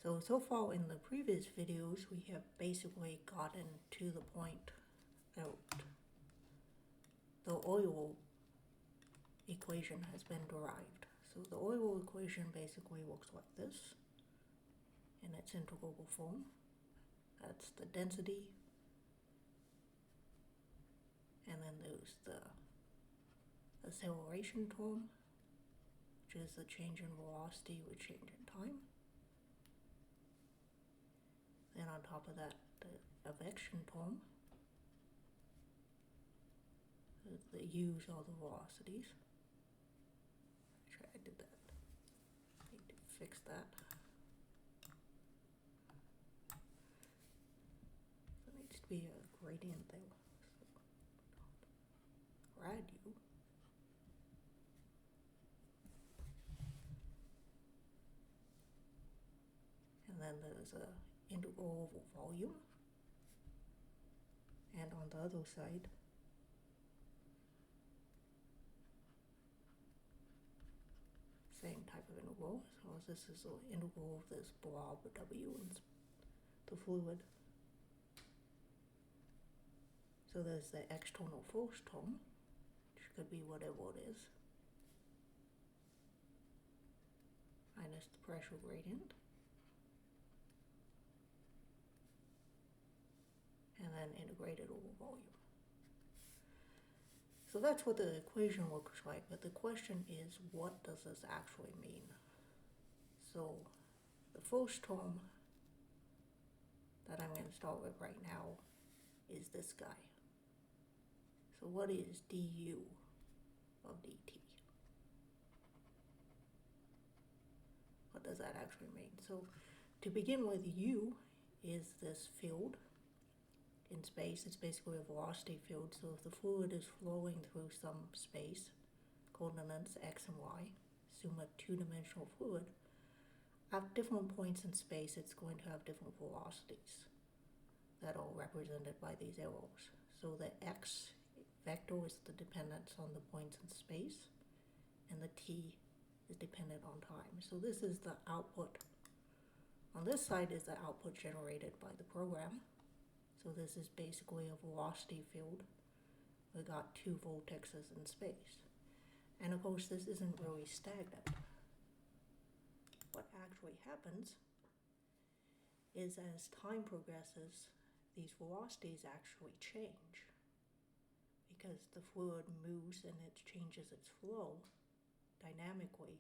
So far in the previous videos, we have basically gotten to the point that the Euler equation has been derived. So the Euler equation basically looks like this in its integrable form. That's the density, and then there's the acceleration term, which is the change in velocity with change in time. Then on top of that, the advection term, the u's are the velocities. Actually, I did that. I need to fix that. There needs to be a gradient there. So, grad u. And then there's a integral over volume. And on the other side, same type of integral. So this is the integral of this blob W in the fluid. So there's the external force term, which could be whatever it is, minus the pressure gradient. And then integrated over volume. So that's what the equation looks like, but the question is, what does this actually mean? So the first term that I'm going to start with right now is this guy. So what is du of dt? What does that actually mean? So to begin with, u is this field in space. It's basically a velocity field. So if the fluid is flowing through some space, coordinates x and y, assume a two-dimensional fluid, at different points in space it's going to have different velocities that are represented by these arrows. So the x vector is the dependence on the points in space, and the t is dependent on time. So this is the output. On this side is the output generated by the program. So this is basically a velocity field. We got two vortexes in space. And of course, this isn't really stagnant. What actually happens is as time progresses, these velocities actually change because the fluid moves and it changes its flow dynamically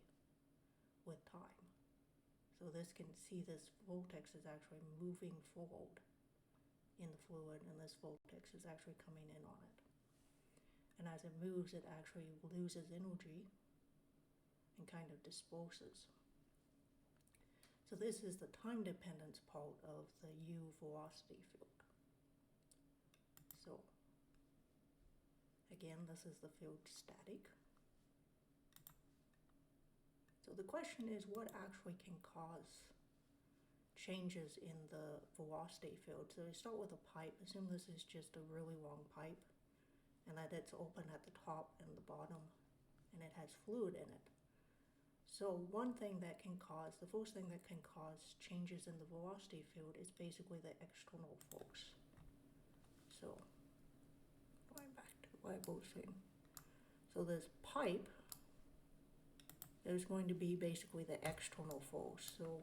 with time. So this can see this vortex is actually moving forward in the fluid, and this vortex is actually coming in on it. And as it moves, it actually loses energy and kind of disperses. So this is the time dependence part of the u velocity field. So again, this is the field static. So the question is, what actually can cause changes in the velocity field? So we start with a pipe. Assume this is just a really long pipe and that it's open at the top and the bottom and it has fluid in it. So one thing that can cause, the first thing that can cause changes in the velocity field is basically the external force. So going back to what I was saying. So this pipe, there's going to be basically the external force. So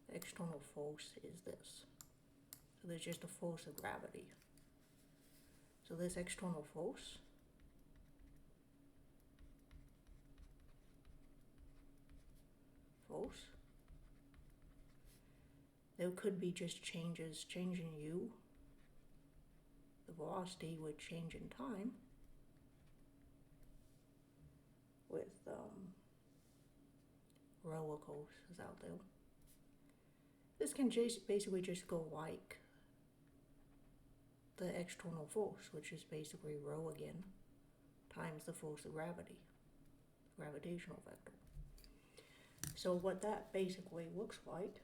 the external force is this. So there's just a force of gravity. So this external force there could be just change in u, the velocity would change in time with roller coasters out there. This can basically just go like the external force, which is basically rho again, times the force of gravity, gravitational vector. So what that basically looks like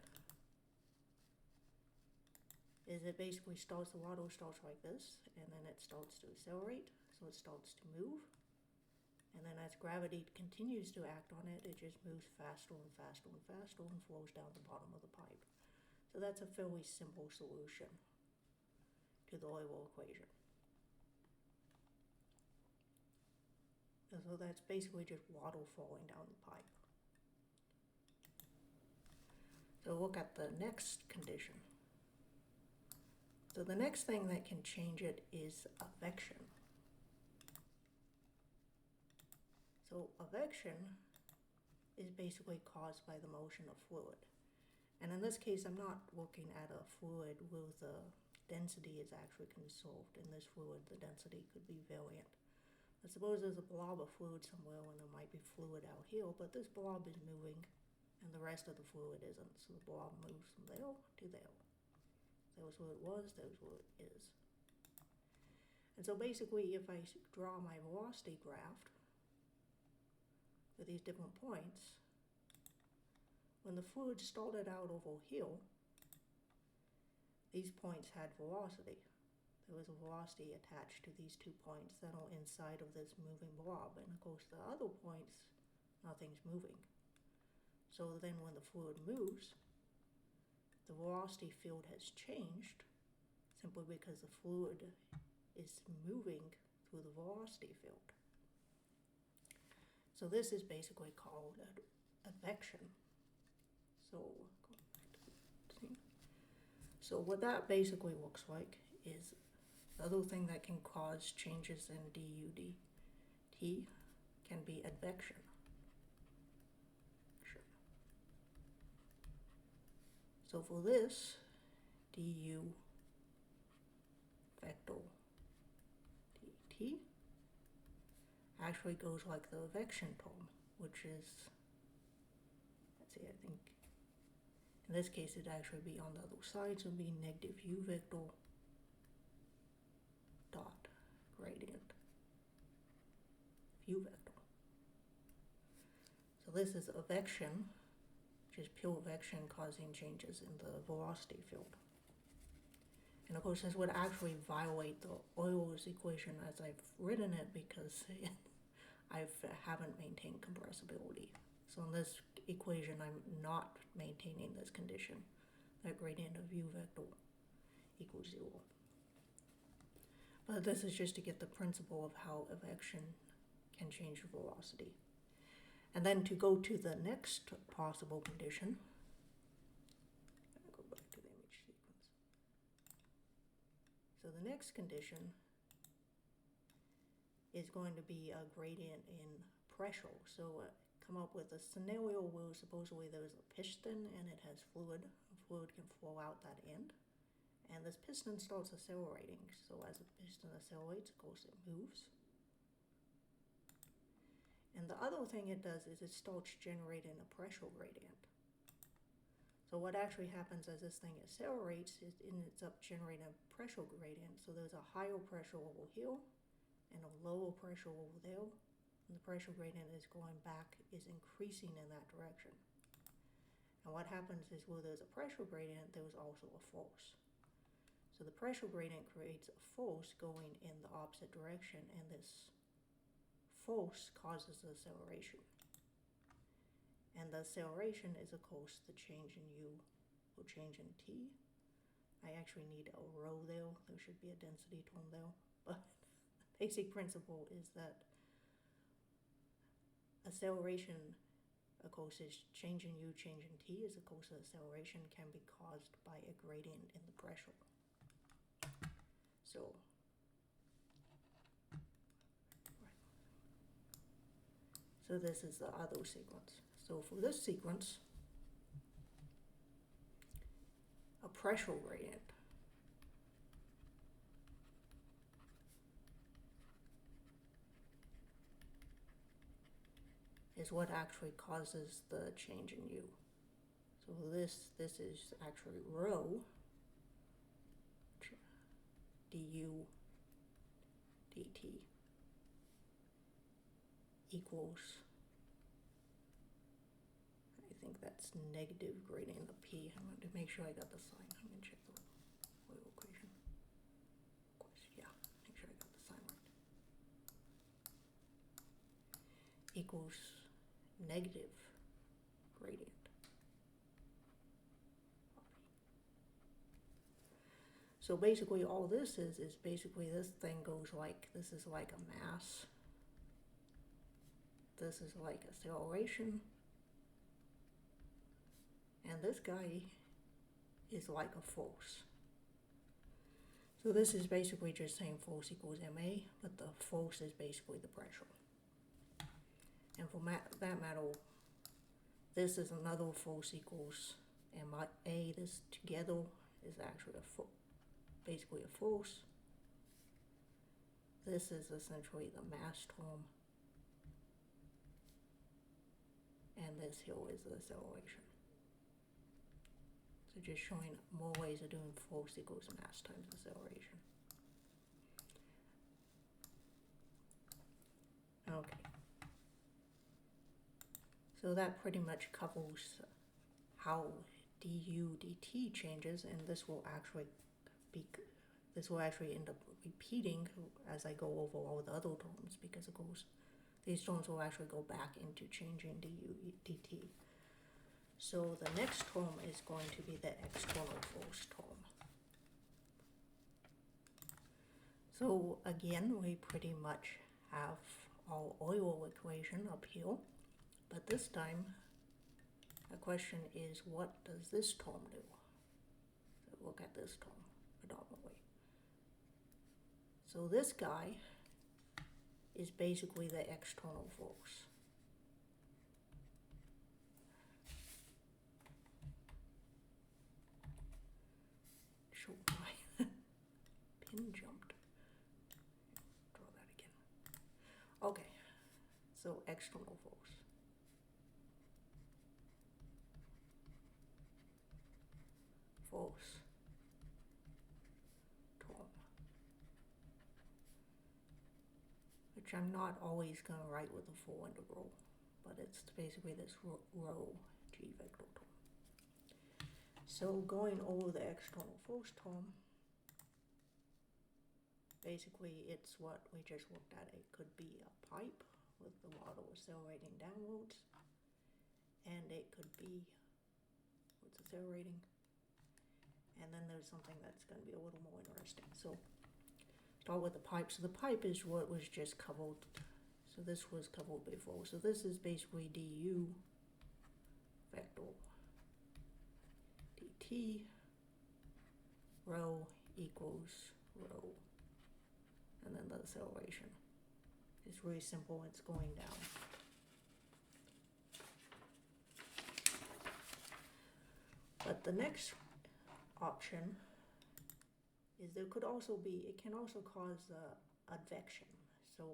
is it basically starts, the water starts like this, and then it starts to accelerate, so it starts to move. And then as gravity continues to act on it, it just moves faster and faster and faster and flows down the bottom of the pipe. So that's a fairly simple solution to the Euler equation. And so that's basically just water falling down the pipe. So look at the next condition. So the next thing that can change it is advection. So advection is basically caused by the motion of fluid. And in this case, I'm not looking at a fluid where the density is actually conserved. In this fluid, the density could be variant. But suppose there's a blob of fluid somewhere and there might be fluid out here, but this blob is moving and the rest of the fluid isn't. So the blob moves from there to there. That was where it was, that was where it is. And so basically, if I draw my velocity graph with these different points, when the fluid started out over here, these points had velocity. There was a velocity attached to these 2 points that are inside of this moving blob. And of course, the other points, nothing's moving. So then when the fluid moves, the velocity field has changed simply because the fluid is moving through the velocity field. So this is basically called advection. So what that basically looks like is the other thing that can cause changes in du dt can be advection. So for this, du vector dt actually goes like the advection term, which is, let's see, I think in this case it'd actually be on the other side, so it'd be negative u vector dot gradient u vector. So this is advection, which is pure advection causing changes in the velocity field. And of course, this would actually violate the Euler's equation as I've written it because I haven't maintained compressibility. So in this equation, I'm not maintaining this condition, that gradient of u vector equals 0. But this is just to get the principle of how advection can change velocity. And then to go to the next possible condition, I'm going to go back to the image sequence. So the next condition is going to be a gradient in pressure. So come up with a scenario where supposedly there's a piston and it has fluid. Fluid can flow out that end. And this piston starts accelerating. So as the piston accelerates, of course, it moves. And the other thing it does is it starts generating a pressure gradient. So what actually happens as this thing accelerates is it ends up generating a pressure gradient. So there's a higher pressure over here and a lower pressure over there. And the pressure gradient is going back, is increasing in that direction. And what happens is where there's a pressure gradient, there's also a force. So the pressure gradient creates a force going in the opposite direction, and this force causes the acceleration. And the acceleration is, of course, the change in u or change in t. I actually need a rho there. There should be a density term there. But the basic principle is that acceleration, of course, is change in u, change in t, is of course the acceleration can be caused by a gradient in the pressure. So this is the other sequence. So for this sequence, a pressure gradient is what actually causes the change in u. So this is actually rho du dt equals, I think that's negative gradient of p. I want to make sure I got the sign. I'm going to check the Euler equation. Of course, yeah, make sure I got the sign right. Equals negative gradient of p. So basically all this is basically this thing goes like, this is like a mass. This is like acceleration. And this guy is like a force. So this is basically just saying force equals ma, but the force is basically the pressure. And for that matter, this is another force equals ma. This together is actually basically a force. This is essentially the mass term. And this here is the acceleration. So just showing more ways of doing force equals mass times acceleration. Okay. So that pretty much covers how du dt changes, and this will actually end up repeating as I go over all the other terms, because of course these terms will actually go back into changing du dt. So the next term is going to be the external force term. So again, we pretty much have our Euler equation up here, but this time the question is, what does this term do? So look at this term predominantly. So this guy is basically the external force. Shoot, my pin jumped. Draw that again. Okay, so external force. Force term, which I'm not always going to write with a full integral, but it's basically this rho g vector term. So going over the external force term, basically it's what we just looked at. It could be a pipe with the water accelerating downwards, and it could be what's accelerating. And then there's something that's going to be a little more interesting. So start with the pipe. So the pipe is what was just covered. So this was covered before. So this is basically du vector dt rho equals rho. And then the acceleration. It's really simple. It's going down. But the next option is it can also cause advection. So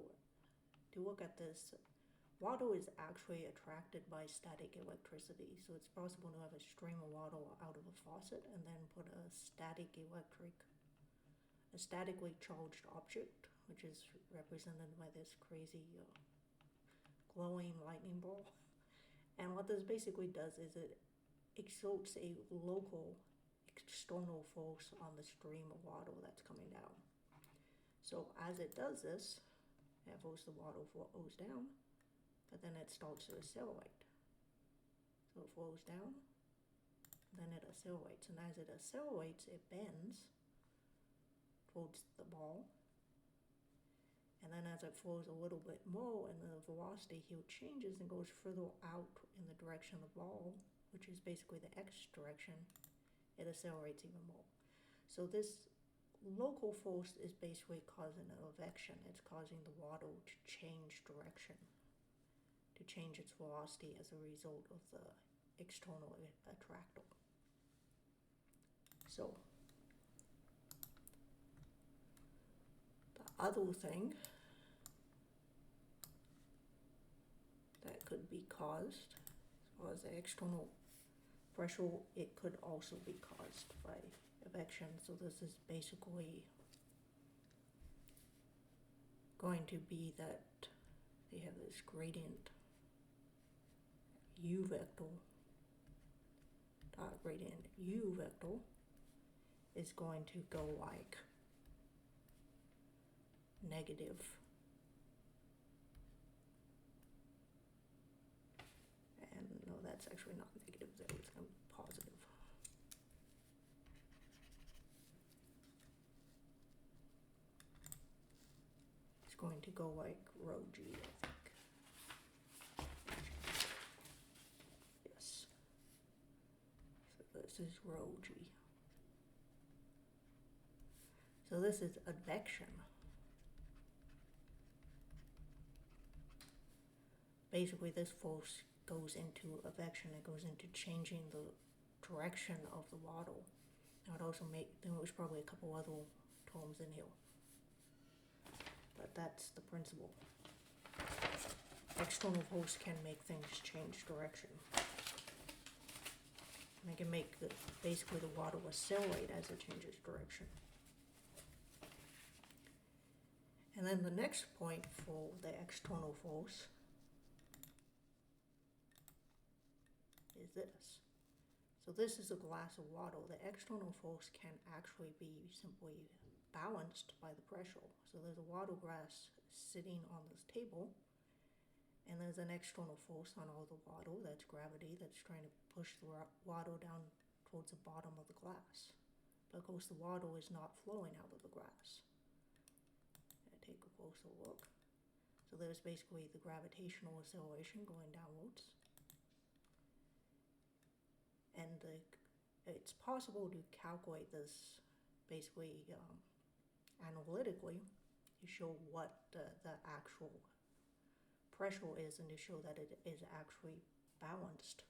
to look at this, water is actually attracted by static electricity. So it's possible to have a stream of water out of a faucet and then put a statically charged object, which is represented by this crazy glowing lightning ball. And what this basically does is it exerts a local external force on the stream of water that's coming down. So as it does this, at first the water flows down, but then it starts to accelerate. So it flows down, then it accelerates, and as it accelerates, it bends towards the ball, and then as it flows a little bit more, and the velocity here changes and goes further out in the direction of the ball, which is basically the x direction, it accelerates even more. So this local force is basically causing an advection. It's causing the water to change direction, to change its velocity as a result of the external attractor. So the other thing that could be caused, as well as the external pressure, it could also be caused by advection. So this is basically going to be that they have this gradient u vector, gradient u vector is going to go like negative, and no, that's actually not negative there, it's going to be positive. to go like rho g, I think. Yes. So this is rho g. So this is advection. Basically, this force goes into advection. It goes into changing the direction of the waddle. I would also there was probably a couple other terms in here. But that's the principle. External force can make things change direction. And it can make basically the waddle accelerate as it changes direction. And then the next point for the external force is this. So this is a glass of water. The external force can actually be simply balanced by the pressure. So there's a water glass sitting on this table, and there's an external force on all the water, that's gravity, that's trying to push the water down towards the bottom of the glass. But of course the water is not flowing out of the glass. Take a closer look. So there's basically the gravitational acceleration going downwards. And it's possible to calculate this basically analytically to show what the actual pressure is and to show that it is actually balanced.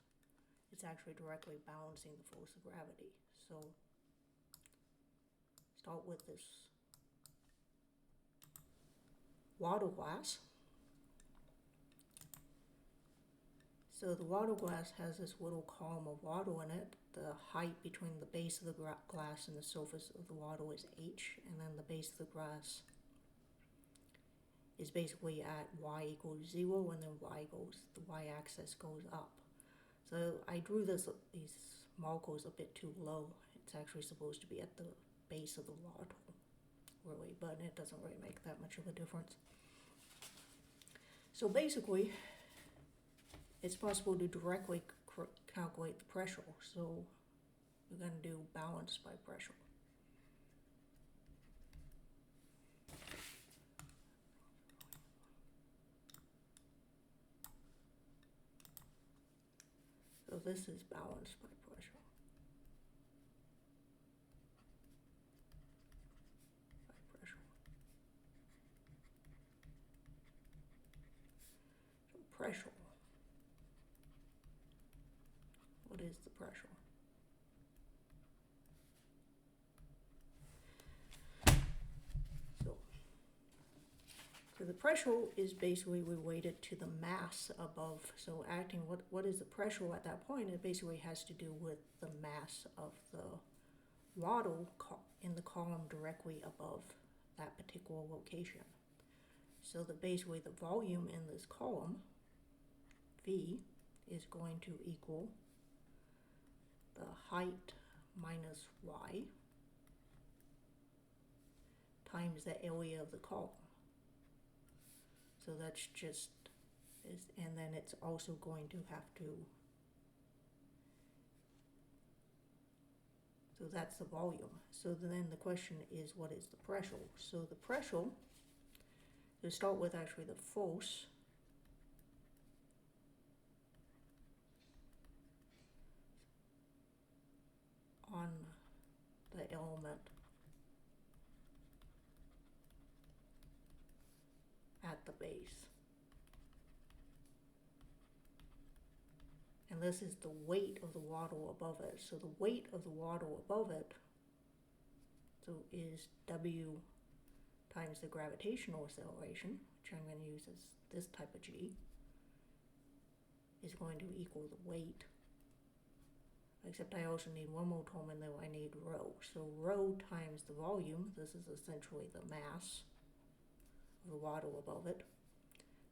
It's actually directly balancing the force of gravity. So start with this water glass. So the water glass has this little column of water in it. The height between the base of the glass and the surface of the water is h, and then the base of the glass is basically at y equals 0, and then the y-axis goes up. So I drew these markers a bit too low. It's actually supposed to be at the base of the water, really, but it doesn't really make that much of a difference. So basically, it's possible to directly calculate the pressure. So we're going to do balance by pressure. So this is balance by pressure. So pressure. What is the pressure? So the pressure is basically related to the mass above. So acting, what is the pressure at that point? It basically has to do with the mass of the water in the column directly above that particular location. So basically the volume in this column, V, is going to equal the height minus y times the area of the column. So that's just, and then it's also going to have to, so that's the volume. So then the question is, what is the pressure? So the pressure, to start with actually the force, on the element at the base. And this is the weight of the water above it. So the weight of the water above it is W times the gravitational acceleration, which I'm going to use as this type of G, is going to equal the weight. Except I also need one more term in there, I need rho. So rho times the volume, this is essentially the mass of the water above it,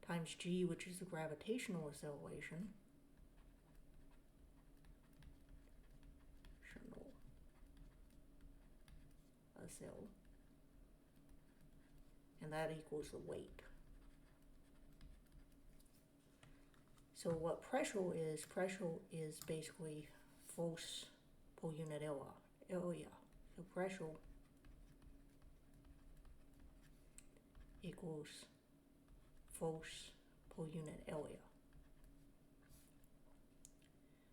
times G, which is the gravitational acceleration, and that equals the weight. So what pressure is basically force per unit area. So pressure equals force per unit area.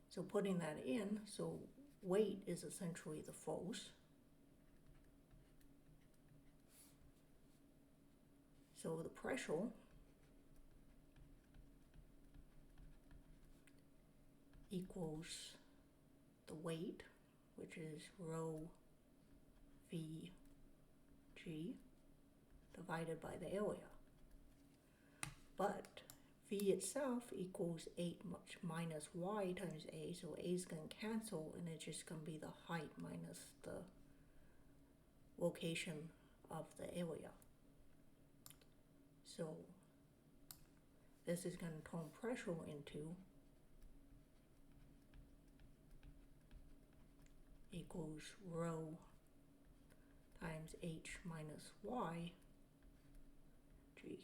So putting that in, so weight is essentially the force. So the pressure equals the weight, which is rho v g divided by the area. But v itself equals 8 minus y times a, so a is going to cancel, and it's just going to be the height minus the location of the area. So this is going to turn pressure into equals rho times h minus y g.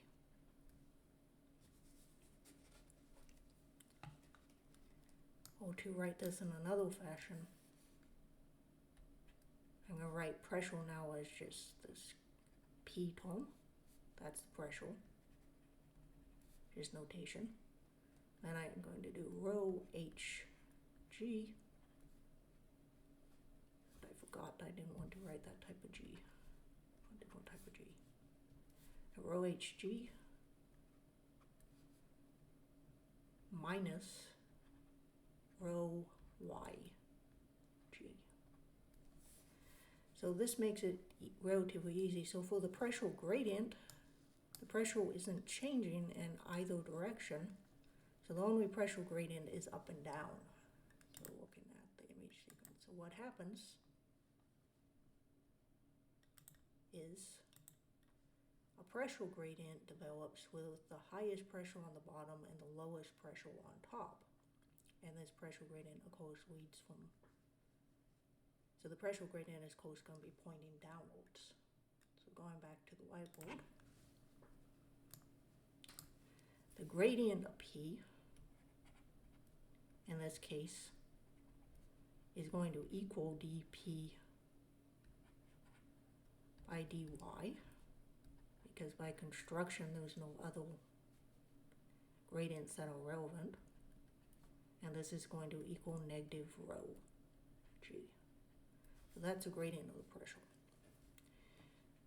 Or to write this in another fashion, I'm going to write pressure now as just this P term. That's the pressure, just notation. Then I'm going to do rho hg. I forgot I didn't want to write that type of g. A different type of g. Rho hg minus rho yg. So this makes it relatively easy. So for the pressure gradient, the pressure isn't changing in either direction. So the only pressure gradient is up and down. So looking at the image sequence. So what happens is a pressure gradient develops with the highest pressure on the bottom and the lowest pressure on top. And this pressure gradient, of course, leads from, so the pressure gradient is, of course, going to be pointing downwards. So going back to the whiteboard, the gradient of P, in this case, is going to equal dP by dy, because by construction there's no other gradients that are relevant. And this is going to equal negative rho g. So that's a gradient of the pressure.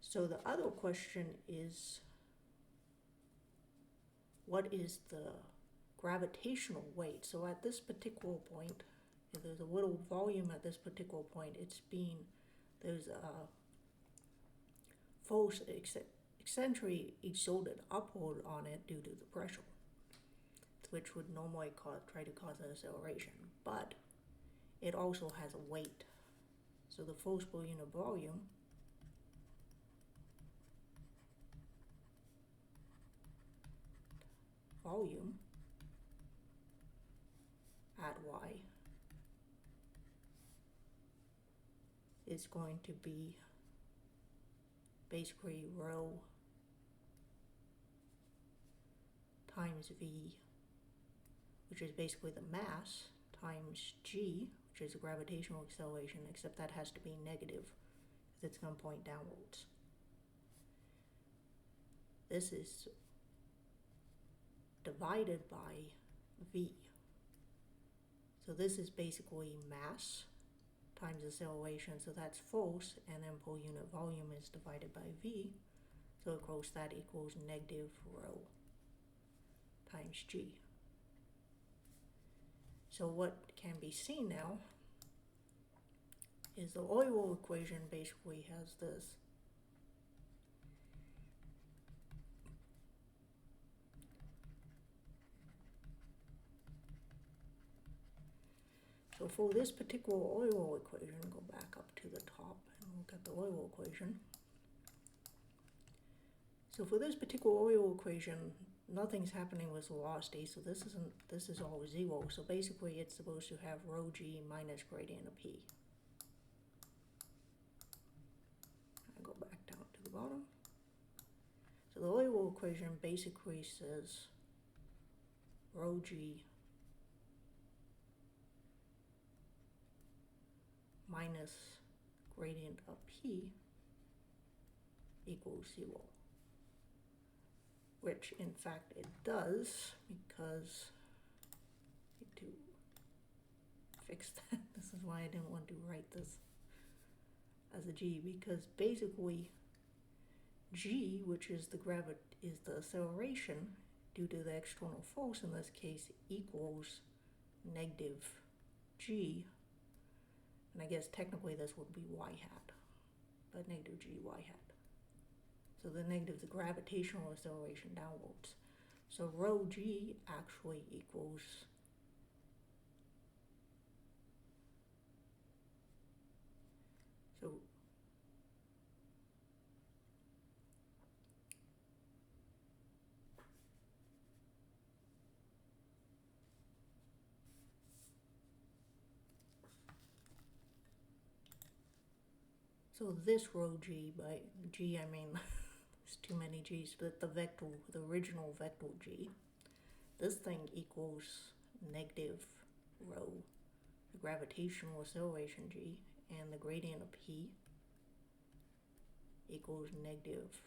So the other question is, what is the gravitational weight? So at this particular point, if there's a little volume at this particular point, there's a force eccentrically exerted upward on it due to the pressure, which would normally try to cause an acceleration, but it also has a weight. So the force per unit volume at y is going to be basically rho times v, which is basically the mass, times g, which is a gravitational acceleration, except that has to be negative, because it's going to point downwards. This is divided by v. So this is basically mass times acceleration, so that's force, and then per unit volume is divided by v. So of course that equals negative rho times g. So what can be seen now is the Euler equation basically has this. So for this particular Euler equation, go back up to the top and look at the Euler equation. So for this particular Euler equation, nothing's happening with velocity, so this is all zero. So basically it's supposed to have rho g minus gradient of p. I go back down to the bottom. So the Euler equation basically says rho g minus gradient of p equals 0. which in fact it does, because I need to fix that. This is why I didn't want to write this as a g, because basically g, which is the acceleration due to the external force in this case, equals negative g, and I guess technically this would be y hat, but negative g y hat. So the negative, the gravitational acceleration downwards. So rho g actually equals so this rho g, by g I mean there's too many g's, but the original vector g, this thing equals negative rho, the gravitational acceleration g, and the gradient of p equals negative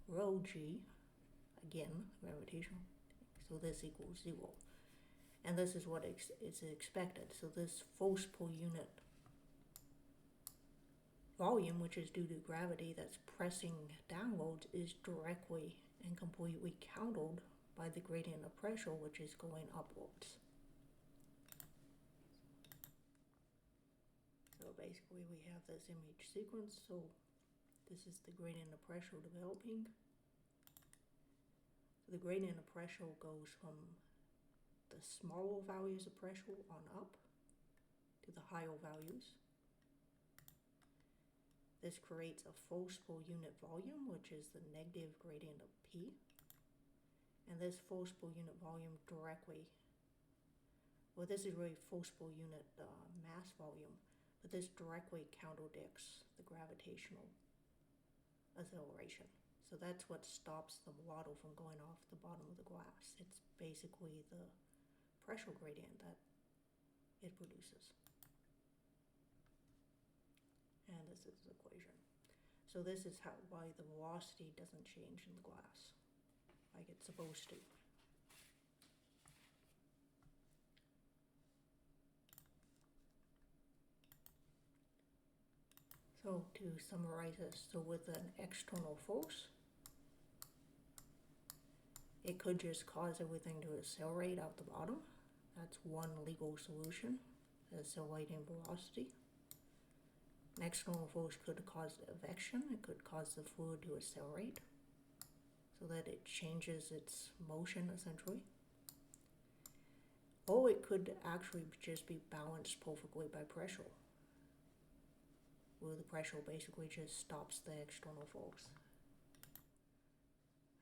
rho g, again, gravitational, so this equals 0. And this is what is expected. So this force per unit volume, which is due to gravity that's pressing downwards, is directly and completely countered by the gradient of pressure, which is going upwards. So basically we have this image sequence. So this is the gradient of pressure developing. The gradient of pressure goes from the smaller values of pressure on up to the higher values. This creates a force per unit volume, which is the negative gradient of P. And this force per unit volume directly, well, this is really force per unit mass volume, but this directly counterdicts the gravitational acceleration. So that's what stops the water from going off the bottom of the glass. It's basically the pressure gradient that it produces. And this is the equation. So this is why the velocity doesn't change in the glass like it's supposed to. So to summarize this, so with an external force, it could just cause everything to accelerate out the bottom. That's one legal solution, accelerating velocity. An external force could cause evection. It could cause the fluid to accelerate so that it changes its motion, essentially. Or it could actually just be balanced perfectly by pressure, where the pressure basically just stops the external force,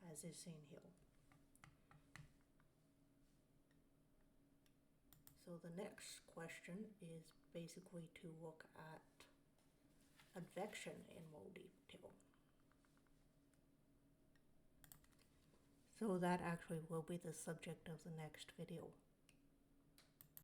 as is seen here. So the next question is basically to look at advection in more detail. So that actually will be the subject of the next video.